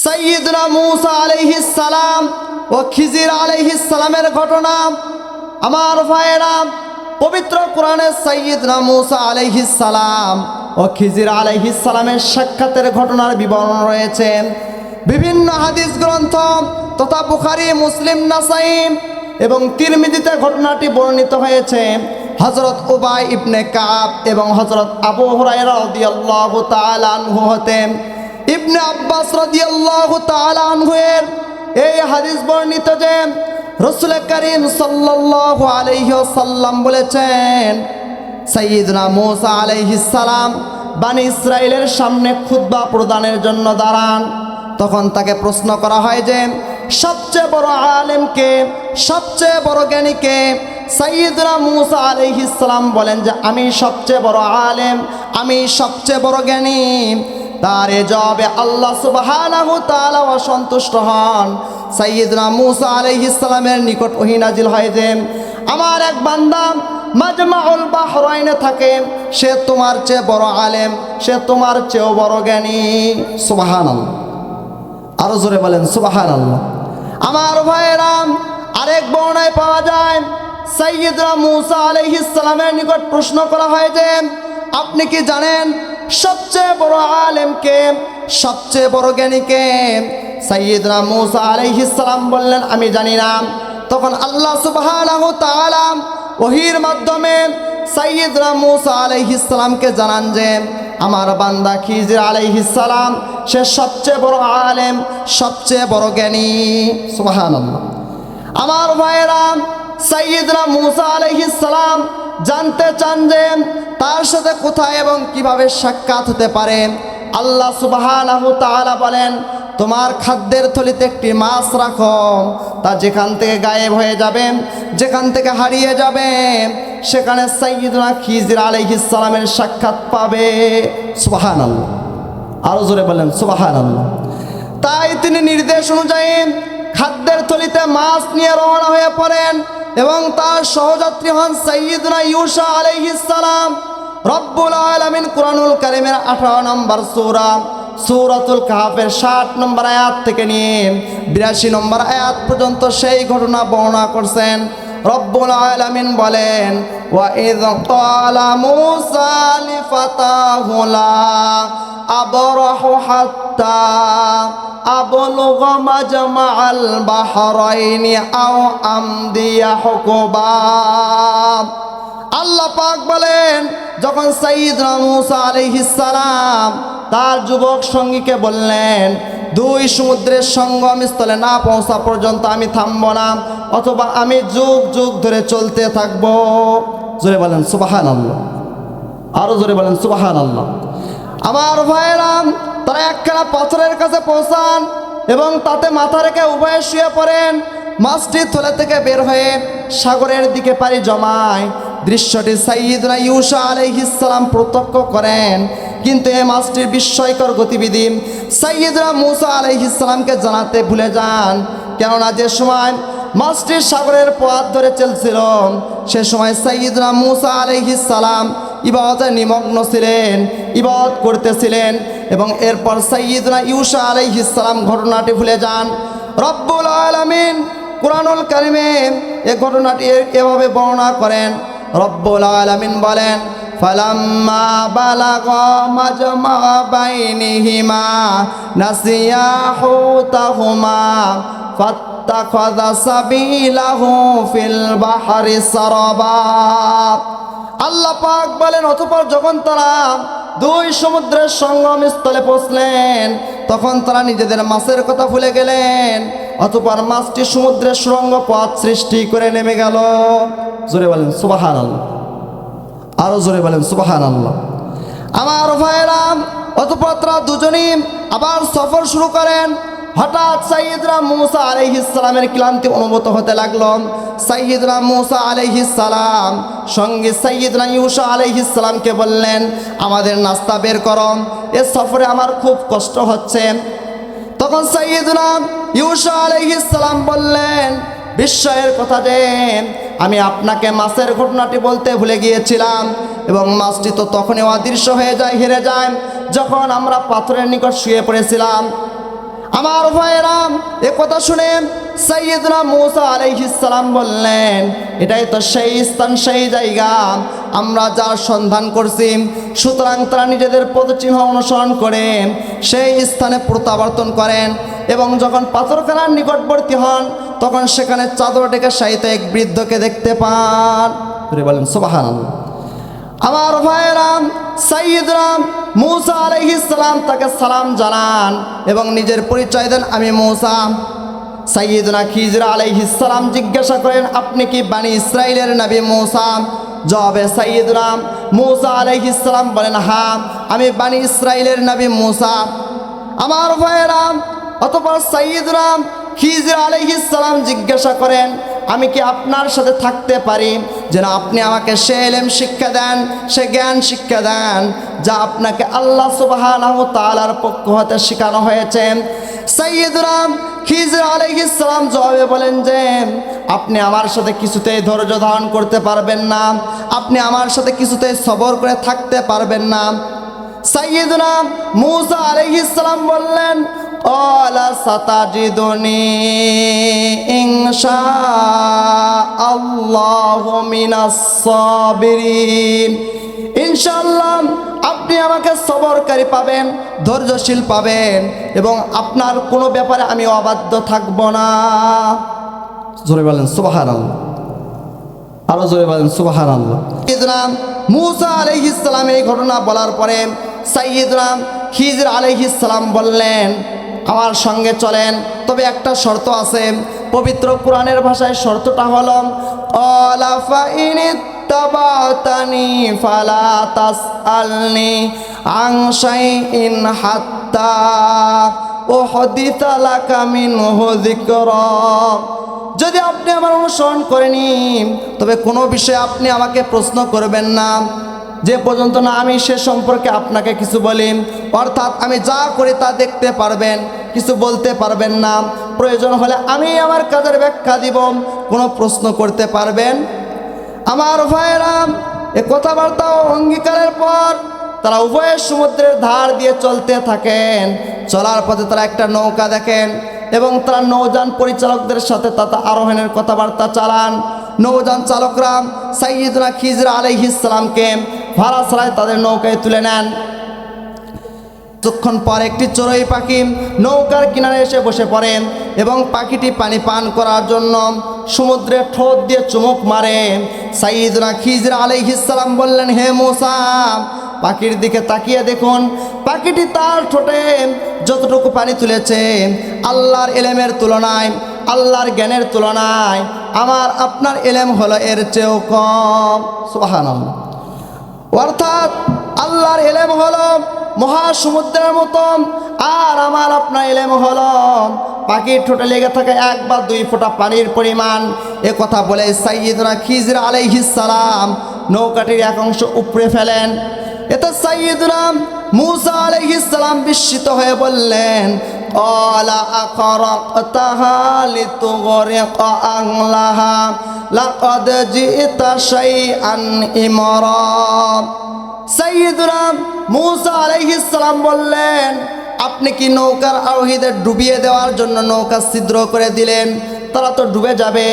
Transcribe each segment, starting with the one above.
সাইয়্যিদনা মূসা আলাইহিস সালাম ও খিজির আলাইহিস সালামের ঘটনা। আমার ভাইয়েরা, পবিত্র কোরআনে সাইয়্যিদনা মূসা আলাইহিস সালাম ও খিজির আলাইহিস সালামের সাক্ষাতের ঘটনার বিবরণ রয়েছে। বিভিন্ন হাদিস গ্রন্থ তথা বুখারী, মুসলিম, নাসাই এবং তিরমিজিতে ঘটনাটি বর্ণিত হয়েছে। হযরত উবাই ইবনে কাব এবং হযরত আবু হুরায়রা রাদিয়াল্লাহু তাআলা আনহু হতে ইবনে আব্বাস রাদিয়াল্লাহু তাআলা আনহু-এর এই হাদিস বর্ণিত যে রাসূল করিম সাল্লাল্লাহু আলাইহি ওয়াসাল্লাম বলেছেন, সাইয়্যিদনা মূসা আলাইহিস সালাম বনি ইসরাইলের সামনে খুতবা প্রদানের জন্য দাঁড়ান। তখন তাকে প্রশ্ন করা হয় যে সবচেয়ে বড় আলেম কে, সবচেয়ে বড় জ্ঞানী কে? সাইয়্যিদনা মূসা আলাইহিস সালাম বলেন যে আমি সবচেয়ে বড় আলেম, আমি সবচেয়ে বড় জ্ঞানী। তার এ জবাবে আল্লাহ সুবহানাহু তাআলা অসন্তুষ্ট হন। সাইয়্যিদনা মূসা আলাইহিস সালামের নিকট ওহী নাজিল হয় যে আমার এক বান্দা মাজমাউল বাহরাইনে থাকে, সে তোমার চেয়ে বড় আলেম, সে তোমার চেয়েও বড় জ্ঞানী। সুবহানাল্লাহ, আরো জোরে বলেন সুবহানাল্লাহ। আমার ভাইয়েরা, আরেক বর্ণনায় পাওয়া যায় সাইয়্যিদনা মূসা আলাইহিস সালামের নিকট প্রশ্ন করা হয় যে আপনি কি জানেন সবচেয়ে বড় আলেম কে, সবচেয়ে বড় জ্ঞানী কে? সাইয়্যিদনা মূসা আলাইহিস সালাম বললেন আমি জানি না। তখন আল্লাহ সুবহানাহু তাআলা ওহীর মাধ্যমে সাইয়্যিদনা মূসা আলাইহিস সালামকে জানান যে আমার বান্দা খিজির আলাইহিস সালাম সে সবচেয়ে বড় আলেম, সবচেয়ে বড় জ্ঞানী। সুবহানাল্লাহ। আমার ভাইয়েরা, সাইয়্যিদনা মূসা আলাইহিস সালাম জানতে চান যে তার সাথে কোথায় এবং কিভাবে সাক্ষাৎ হতে পারে। আল্লাহ সুবহানাহু তাআলা বলেন তোমার খাদ্যের থলিতে একটি মাছ রাখো, তা যেখান থেকে গায়েব হয়ে যাবে, যেখান থেকে হারিয়ে যাবে, সেখানে সাইয়্যিদনা খিজির আলাইহিস সালামের সাক্ষাৎ পাবে। সুবহানাল্লাহ, আরো জোরে বলেন সুবহানাল্লাহ। তাই তিনি নির্দেশ অনুযায়ী খাদ্যের থলিতে মাছ নিয়ে রওনা হয়ে পড়েন এবং তার সহযাত্রী হন সাইয়্যিদনা ইউসা আলাইহিস সালাম। রব্বুল আলামিন কুরআনুল কারীমের 18 নম্বর সূরা সূরাতুল কাহফের 60 নম্বর আয়াত থেকে নিয়ে 82 নম্বর আয়াত পর্যন্ত সেই ঘটনা বর্ণনা করছেন। রব্বুল আলামিন বলেন ওয়া ইয ক্বালা মূসা লিফাতাহু লা আবরাহু হাত্তা আবলুগা মাজমাআল বাহরাইনি আও আমদিয়া হুকুবা। আল্লাহ পাক বলেন যখন সাইয়্যিদনা মূসা আলাইহিস সালাম তার যুবক সঙ্গীকে বললেন দুই সমুদ্রের সঙ্গম স্থলে না পৌঁছা পর্যন্ত আমি থামব না, অথবা আমি যুগ যুগ ধরে চলতে থাকব। জোরে বলেন সুবহানাল্লাহ, আরো জোরে বলেন সুবহানাল্লাহ। আমার ভাইয়েরা, তারা একখানা পাথরের কাছে পৌঁছান এবং তাতে মাথা রেখে উভয়ে শুয়ে পড়েন। মাছটি থলে থেকে বের হয়ে সাগরের দিকে পাড়ি জমায়। দৃশ্যটি সাইয়্যিদনা ইউসা আলাইহিস সালাম প্রত্যক্ষ করেন, কিন্তু এই মাছটির বিস্ময়কর গতিবিধি সাইয়্যিদনা মূসা আলাইহিস সালামকে জানাতে ভুলে যান। কেননা যে সময় মাছটির সাগরের পথ ধরে চলছিল সে সময় সাইয়্যিদনা মূসা আলাইহিস সালাম ইবাদতে নিমগ্ন ছিলেন, ইবাদত করতেছিলেন। এবং এরপর সাইয়্যিদনা ইউসা আলাইহিস সালাম ঘটনাটি ভুলে যান। রব্বুল আলামিন কুরআনুল কারীমে এই ঘটনাটি এভাবে বর্ণনা করেন। রব্বুল আলামিন বলেন ফালাম্মা বালাগা মাজমা বাইনিহিমা নাসিয়া হুতাহুমা ফাত্তাখাযা সাবিলাহু ফিল বাহরি সারাবা। আল্লাহ পাক বলেন অতঃপর যখন তারা দুই সমুদ্রের সঙ্গম স্থলে পৌঁছলেন তখন তারা নিজেদের মাছের কথা ভুলে গেলেন। অতঃপর মাছটি সমুদ্রের সুড়ঙ্গ পথ সৃষ্টি করে নেমে গেল। জোরে বলেন সুবহানাল্লাহ, আরো জোরে বলেন সুবহানাল্লাহ। আমার ভাইয়েরা, অতঃপর তারা দুজনই আবার সফর শুরু করেন। হঠাৎ সাইয়্যিদনা মূসা আলাইহিস সালামের ক্লান্তি অনুভূত হতে লাগলো। সাইয়্যিদনা মূসা আলাইহিস সালাম সঙ্গে সাইয়্যিদনা ইউসা আলাইহিস সালামকে বললেন আমাদের নাস্তা বের করো, এ সফরে আমার খুব কষ্ট হচ্ছে। তখন সাইয়্যিদনা ইউসা আলাইহিস সালাম বললেন বিস্ময়ের কথা যে আমি আপনাকে মাছের ঘটনাটি বলতে ভুলে গিয়েছিলাম, এবং মাছটি তো তখনই অদৃশ্য হয়ে যায়, হেরে যায় যখন আমরা পাথরের নিকট শুয়ে পড়েছিলাম। আমার ভাইয়েরাম, এ কথা শুনে সাইয়্যিদুনা মূসা আলাইহিস সালাম বললেন, এটাই তো সেই স্থান, সেই জায়গা আমরা যার সন্ধান করছি। সুতরাং তারা নিজেদের পদচিহ্ন অনুসরণ করে সেই স্থানে প্রত্যাবর্তন করেন এবং যখন পাথরখানার নিকটবর্তী হন তখন সেখানে চাদর ডেকে শায়িত এক বৃদ্ধকে দেখতে পান। বলেন সুবহানাল্লাহ। আমার ভাইয়েরাম, সাইয়্যিদুনা মূসা আলাইহিস সালাম তাকে সালাম জানান এবং নিজের পরিচয় দেন, আমি মূসা। সাইয়্যিদুনা খিজির আলাইহিস সালাম জিজ্ঞাসা করেন, আপনি কি বনি ইসরাইলের নবী মূসা? জবাবে সাইয়্যিদুনা মূসা আলাইহিস সালাম বলেন, হ্যাঁ, আমি বনি ইসরাইলের নবী মূসা। আমার ভাইয়েরাম, অতঃপর সাইয়্যিদুনা খিজির আলাইহিস সালাম জিজ্ঞাসা করেন, আমি কি আপনার সাথে থাকতে পারি যেন আপনি আমাকে সে ইলম শিক্ষা দেন, সে জ্ঞান শিক্ষা দেন যা আপনাকে আল্লাহ সুবহানাহু ওয়া তাআলার পক্ষ হতে শেখানো হয়েছে? সাইয়্যিদুনা খিজির আলাইহিস সালাম জবাবে বলেন যে, আপনি আমার সাথে কিছুতেই ধৈর্য ধারণ করতে পারবেন না, আপনি আমার সাথে কিছুতেই সবর করে থাকতে পারবেন না। সাইয়্যিদুনা মূসা আলাইহিস সালাম বললেন, আলা সাতাজিদুনি ইনশাআল্লাহু মিনাস সাবিরিন। ইনশাআল্লাহ আপনি আমাকে সবরকারী পাবেন, ধৈর্যশীল পাবেন এবং আপনার কোনো ব্যাপারে আমি অবাধ্য থাকব না। জোরে বলেন সুবহানাল্লাহ, আরো জোরে বলেন সুবহানাল্লাহ। সাইয়্যিদুনা মূসা আলাইহিস সালাম এই ঘটনা বলার পরে সাইয়্যিদুনা খিজির আলাইহিস সালাম বললেন, আমার সঙ্গে চলেন, তবে একটা শর্ত আছে। পবিত্র কোরআনের ভাষায় শর্তটা হলো, আলা ফাইনিত্তাবাতানি ফালা তাসআলনি আন শাইইন হাত্তা উহদিতা লাকা মিনহু যিকরা। যদি আপনি আমার অনুসরণ করেনি তবে কোনো বিষয়ে আপনি আমাকে প্রশ্ন করবেন না যে পর্যন্ত না আমি সে সম্পর্কে আপনাকে কিছু বলি। অর্থাৎ আমি যা করি তা দেখতে পারবেন, কিছু বলতে পারবেন না। প্রয়োজন হলে আমি আমার কাজের ব্যাখ্যা দিব, কোনো প্রশ্ন করতে পারবেন। আমার ভাইয়েরা, এ কথাবার্তা ও অঙ্গীকারের পর তারা উভয় সমুদ্রের ধার দিয়ে চলতে থাকেন। চলার পথে তারা একটা নৌকা দেখেন এবং তারা নৌযান পরিচালকদের সাথে তাতে আরোহণের কথাবার্তা চালান। নৌযান চালকরা সাইয়্যিদুনা খিজির আলাইহিস সালামকে ভাড়া ছাড়াই তাদের নৌকায় তুলে নেন। কিছুক্ষণ পর একটি চড়ুই পাখি নৌকার কিনারে এসে বসে পড়ে এবং পাখিটি পানি পান করার জন্য সমুদ্রের ঠোঁট দিয়ে চুমুক মারে। সাইয়্যিদুনা খিজির আলাইহিস সালাম বললেন, হে মূসা, পাখির দিকে তাকিয়ে দেখুন, পাখিটি তার ঠোঁটে যতটুকু পানি তুলেছে আল্লাহর ইলমের তুলনায়, আল্লাহর জ্ঞানের তুলনায় আমার আপনার ইলম হলো এর চেয়েও কম। সুবহানাল্লাহ। অর্থাৎ আল্লাহর ইলম হলো মহাসমুদ্রের মতন আর আমার আপনার ইলম হলো পাখির ঠোঁটে লেগে থাকা 1 বা 2 ফোঁটা পানির পরিমাণ। এ কথা বলে সাইয়্যিদুনা খিজির আলাইহিস সালাম নৌকাটির এক অংশ উপড়ে ফেলেন। এতে সাইয়্যিদুনা মূসা আলাইহিস সালাম বিস্মিত হয়ে বললেন, আলা আখরাকতাহা লিতুগরিকা আহলাহা লাকাদ জিতা শাইআন ইমরা। সাইয়্যিদুনা মূসা আলাইহিস সালাম বললেন, আপনি কি নৌকার আরোহীদের ডুবিয়ে দেওয়ার জন্য নৌকা ছিদ্র করে দিলেন? তারা তো ডুবে যাবে।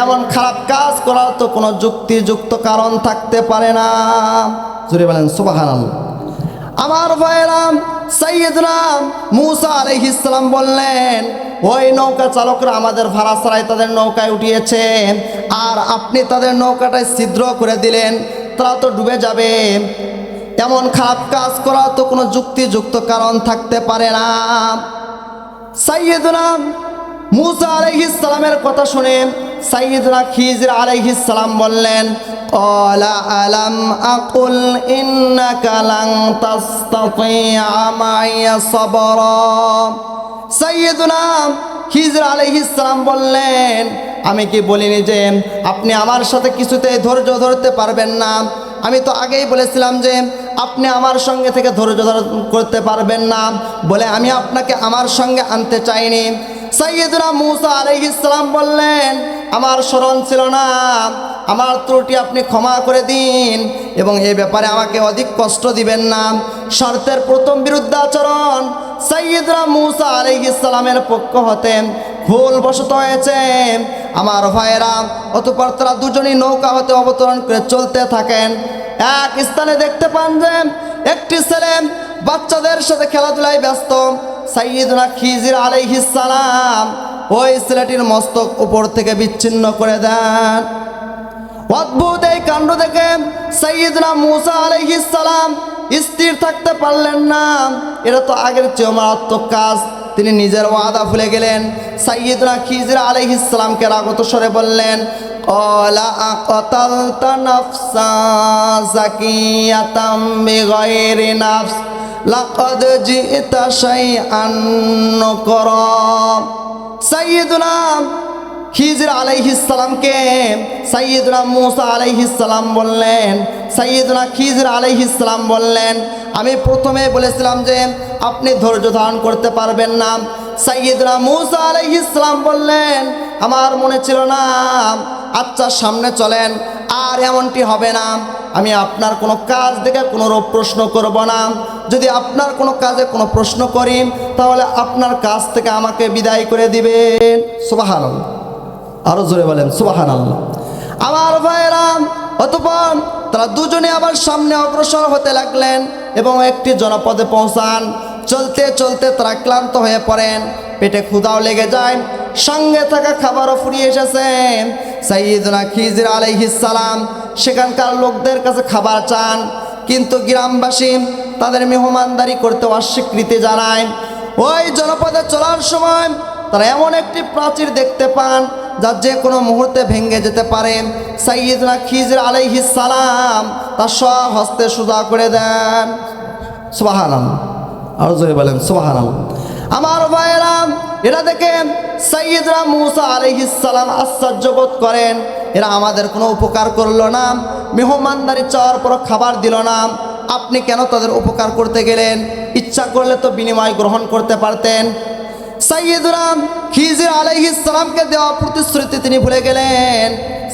এমন খারাপ কাজ করার তো কোনো যুক্তিযুক্ত কারণ থাকতে পারে না। জোরে বলেন সুবহানাল্লাহ। আমার ভাইয়েরা, সাইয়্যিদুনা মূসা আলাইহিস সালাম বললেন, ওই নৌকা চালকরা আমাদের ভাড়া ছাড়াই তাদের নৌকায় উঠিয়েছে আর আপনি তাদের নৌকাটায় ছিদ্র করে দিলেন, তারা তো ডুবে যাবে। এমন খারাপ কাজ করা তো কোনো যুক্তিযুক্ত কারণ থাকতে পারে না। সাইয়্যিদুনা মূসা আলাইহিস সালামের কথা শুনে সাইয়্যিদুনা খিজির আলাইহিস সালাম বললেন, আলা আলাম আকুল ইন্নাকা লান তাসতাতিআ মাইয়া সাবরা। সাইয়্যিদুনা খিজির আলাইহিস সালাম বললেন, আমি কি বলিনি যে আপনি আমার সাথে কিছুতেই ধৈর্য ধরতে পারবেন না? আমি তো আগেই বলেছিলাম যে আপনি আমার সঙ্গে থেকে ধৈর্য ধারণ করতে পারবেন না বলে আমি আপনাকে আমার সঙ্গে আনতে চাইনি। সাইয়্যিদুনা মূসা আলাইহিস সালাম বললেন, আমার স্মরণ ছিল না, আমার ত্রুটি আপনি ক্ষমা করে দিন এবং এই ব্যাপারে আমাকে অধিক কষ্ট দিবেন না। শর্তের প্রথম বিরুদ্ধ আচরণ সাইয়্যিদনা মূসা আলাইহিস সালামের পক্ষ হতে ভুলবশত হয়েছে। আমার ভাইয়েরা, অতঃপর তারা দুজনই নৌকা হতে অবতরণ করে চলতে থাকেন। এক স্থানে দেখতে পান যে একটি ছেলে বাচ্চাদের সাথে খেলাধুলায় ব্যস্ত। সাইয়্যিদনা খিজির আলাইহিস সালাম ওই ছেলেটির মস্তক উপর থেকে বিচ্ছিন্ন করে দেন। অদ্ভুত এই কাণ্ড দেখে সাইয়্যিদনা মূসা আলাইহিস সালাম স্থির থাকতে পারলেন না। এটা তো আগের চেয়ে মারাত্মক কাজ। তিনি নিজের ওয়াদা ভুলে গেলেন। সাইয়্যিদনা খিজির আলাইহিস সালামকে রাগত স্বরে বললেন, ক্বালা আকাতালতা নাফসা যাকিয়াতাম বিগাইরি নাফস লাকাদ জিতা শাইআন নুকরা। সাইয়্যিদনা খিজির আলাইহিস সালামকে সাইয়্যিদনা মূসা আলাইহিস সালাম বললেন, সাইয়্যিদনা খিজির আলাইহিস সালাম বললেন, আমি প্রথমে বলেছিলাম যে আপনি ধৈর্য ধারণ করতে পারবেন না। সাইয়্যিদনা মূসা আলাইহিস সালাম বললেন, আমার মনে ছিল না। আচ্ছা, সামনে চলেন, আর এমনটি হবে না। আমি আপনার কোনো কাজ দেখে কোনো প্রশ্ন করব না। যদি আপনার কোনো কাজে কোনো প্রশ্ন করি তাহলে আপনার কাজ থেকে আমাকে বিদায় করে দিবেন। সুবহানাল্লাহ, আরো জোরে বলেন সুবহানাল্লাহ। আমার ভাইরা, অতঃপর তারা দুজনে আবার সামনে অগ্রসর হতে লাগলেন এবং একটি জনপদে পৌঁছান। চলতে চলতে তারা ক্লান্ত হয়ে পড়েন, পেটে ক্ষুধাও লেগে যায়, সঙ্গে থাকা খাবারও ফুরিয়ে এসেছে। সাইয়্যিদনা খিজির আলাইহিস সালাম সেখানকার লোকদের কাছে খাবার চান, কিন্তু গ্রামবাসী তাদের মেহমানদারি করতে অস্বীকৃতি জানায়। ওই জনপদে চলার সময় তারা এমন একটি প্রাচীর দেখতে পান যা যে কোনো মুহূর্তে ভেঙে যেতে পারে। সাইয়্যিদনা খিজির আলাইহিস সালাম তার সব হস্তে সোজা করে দেন। সুবহানাল্লাহ, আর জোরে বলেন সুবহানাল্লাহ। আমার ভাইয়েরা, এটা দেখে সাইয়্যিদনা মূসা আলাইহিস সালাম আশ্চর্য বোধ করেন। এরা আমাদের কোনো উপকার করলো না, মেহমানদারি চাওয়ার পর খাবার দিল না। আপনি কেন তাদের উপকার করতে গেলেন? ইচ্ছা করলে তো বিনিময় গ্রহণ করতে পারতেন। সাইয়্যিদনা খিজির আলাইহিস সালামকে দেওয়া প্রতিশ্রুতি তিনি ভুলে গেলেন।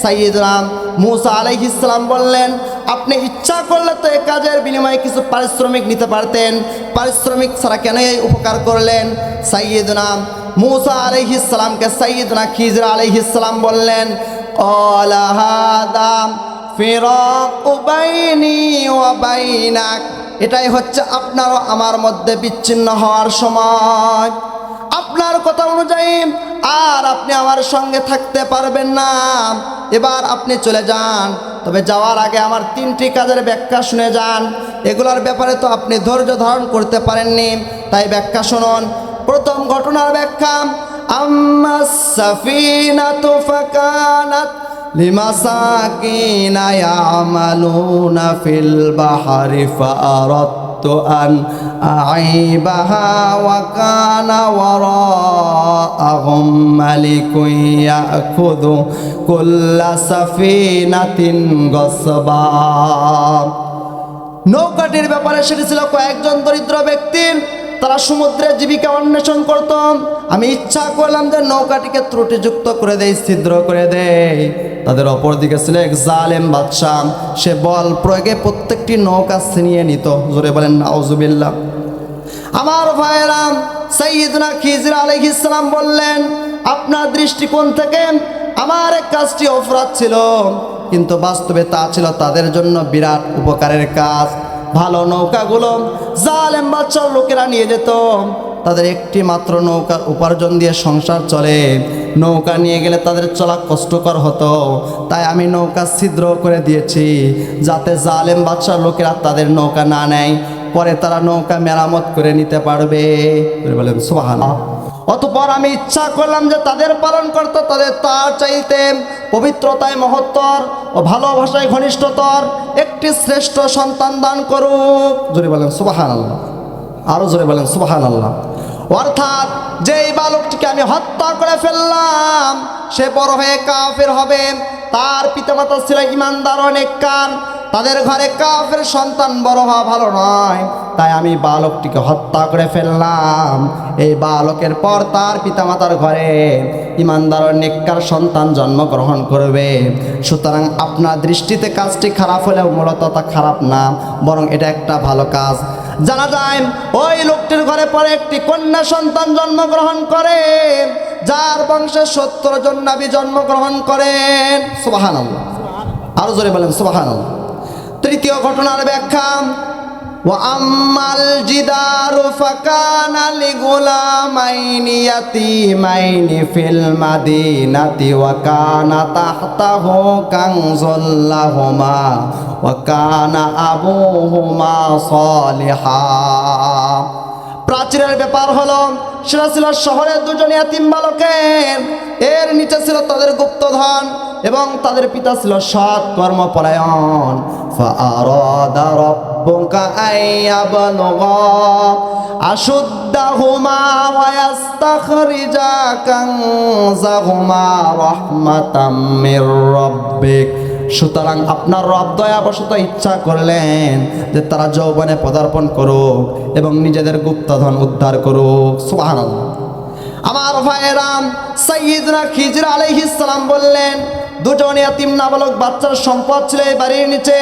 সাইয়্যিদনা মূসা আলাইহিস সালাম বললেন, আপনি ইচ্ছা করলে তো এই কাজের বিনিময়ে কিছু পারিশ্রমিক নিতে পারতেন। পারিশ্রমিক ছাড়া কেন এই উপকার করলেন? সাইয়্যিদনা মূসা আলাইহিস সালামকে সাইয়্যিদনা খিজির আলাইহিস সালাম বললেন, ক্বালা হাদা ফিরাকু বাইনি ওয়া বাইনাক। এটাই হচ্ছে আপনার ও আমার মধ্যে বিচ্ছিন্ন হওয়ার সময়। আপনার কথা অনুযায়ী আর আপনি আমার সঙ্গে থাকতে পারবেন না। এবার আপনি চলে যান, তবে যাওয়ার আগে আমার 3টি কাজের ব্যাখ্যা শুনে যান। এগুলোর ব্যাপারে তো আপনি ধৈর্য ধারণ করতে পারেননি, তাই ব্যাখ্যা শুনুন। প্রথম ঘটনার ব্যাখ্যা, আম্মাস সাফিনাতু ফাকানাত লিমাসাকিনা ইয়ামালুনা ফিল বাহরি ফাআরাদতু আন আইবাহা ওয়া কানা ওয়ারাআহুম মালিকুন ইয়াখুযু কুল্লা সাফিনাতিন গসবা। নৌকাটির ব্যাপারে সেটি ছিল কয়েকজন দরিদ্র ব্যক্তির। তারা সমুদ্রে জীবিকা অন্বেষণ করত। আমি ইচ্ছা করলাম যে নৌকাটিকে ত্রুটিযুক্ত করে দেই, ছিদ্র করে দেই। তাদের অপর দিকে ছিল এক জালেম বাদশাহ। সে বল প্রয়োগে প্রত্যেকটি নৌকা ছিনিয়ে নিত। জোরে বলেন নাউজুবিল্লাহ। আমার ভাইয়েরা, সাইয়্যিদনা খিজির আলাইহিস সালাম বললেন, আপনার দৃষ্টিকোণ থেকে আমার এক কাজটি অপরাধ ছিল, কিন্তু বাস্তবে তা ছিল তাদের জন্য বিরাট উপকারের কাজ। ভালো নৌকাগুলো জালেম বাদশার লোকেরা নিয়ে যেত। তাদের একটি মাত্র নৌকার উপার্জন দিয়ে সংসার চলে। নৌকা নিয়ে গেলে তাদের চলা কষ্টকর হতো, তাই আমি নৌকা ছিদ্র করে দিয়েছি যাতে জালেম বাদশার লোকেরা তাদের নৌকা না নেয়। পরে তারা নৌকা মেরামত করে নিতে পারবে। বলেন সুবহানাল্লাহ। অতঃপর আমি ইচ্ছা করলাম যে তাদের পালন করতে তাদের তার চাইতে পবিত্রতায় মহত্তর ও ভালোবাসায় ঘনিষ্ঠতর একটি শ্রেষ্ঠ সন্তান দান করুক। জোরে বলেন সুবহানাল্লাহ, আরো জোরে বলেন সুবহানাল্লাহ। অর্থাৎ যেই বালকটিকে আমি হত্যা করে ফেললাম সে বড় হয়ে কাফের হবে। তার পিতামাতা ছিল ইমানদার ও নেককার, তাদের ঘরে কাফের সন্তান বড় হওয়া ভালো নয়, তাই আমি বালকটিকে হত্যা করে ফেললাম। এই বালকের পর তার পিতামাতার ঘরে ইমানদার ও নেককার সন্তান জন্মগ্রহণ করবে। সুতরাং আপনার দৃষ্টিতে কাজটি খারাপ হলেও মূলত তা খারাপ না, বরং এটা একটা ভালো কাজ। জানা যায় ওই লোকটির ঘরে পরে একটি কন্যা সন্তান জন্মগ্রহণ করে, যার বংশে 70 জন নবী জন্মগ্রহণ করেন। সুবহানাল্লাহ, আরো জোরে বলেন সুবহানাল্লাহ। তৃতীয় ঘটনার ব্যাখ্যা, ওয়া আম্মাল জিদারু ফাকানা লিগুলামাইনি ইয়াতীমাইনি ফিল মাদিনাতি ওয়া কানা তাহতাহু কানজুল লাহুমা ওয়া কানা আবুহুমা সালিহা। প্রাচীরের ব্যাপার হলো, সেটা ছিল শহরের দুজন ইয়াতীম বালকের, এর নিচে ছিল তাদের গুপ্তধন এবং তাদের পিতা ছিল সৎ কর্মপরায়ণ। ফাআরাদা রাব্বুকা আইয়াবলুগা আশুদ্দাহুমা ওয়া ইয়াস্তাখরিজা কানজাহুমা রাহমাতাম মির রাব্বিক। সুতরাং আপনার রব দয়াবশত ইচ্ছা করলেন যে তারা যৌবনে পদার্পণ করুক এবং নিজেদের গুপ্তধন উদ্ধার করুক। সুবহানাল্লাহ। আমার ভাইয়েরাম, সাইয়্যিদনা খিজির আলাইহিস সালাম বললেন, দুজন ইয়াতীম নাবালক বাচ্চার সম্পদ ছিল এই বাড়ির নিচে।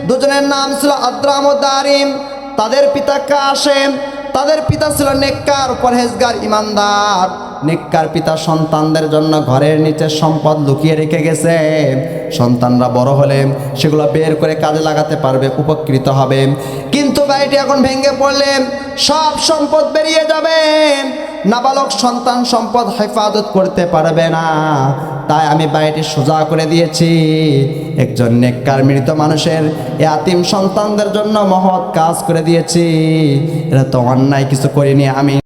দুজনের নাম ছিল আদ্রাম ও দারিম। তাদের পিতা কাসেম। তাদের পিতা ছিল নেককার, পরহেজগার, ইমানদার। নেককার পিতা সন্তানদের জন্য ঘরের নিচে সম্পদ লুকিয়ে রেখে গেছে। সন্তানরা বড় হলে সেগুলো বের করে কাজে লাগাতে পারবে, উপকৃত হবে। কিন্তু বাড়িটি এখন ভেঙে পড়লে সব সম্পদ বেরিয়ে যাবে, নাবালক সন্তান সম্পদ হেফাজত করতে পারবে না। তাই আমি বাড়িটি সোজা করে দিয়েছি। একজন নেককার মৃত মানুষের ইয়াতীম সন্তানদের জন্য মহৎ কাজ করে দিয়েছি। এটা তো অন্যায় কিছু করিনি আমি।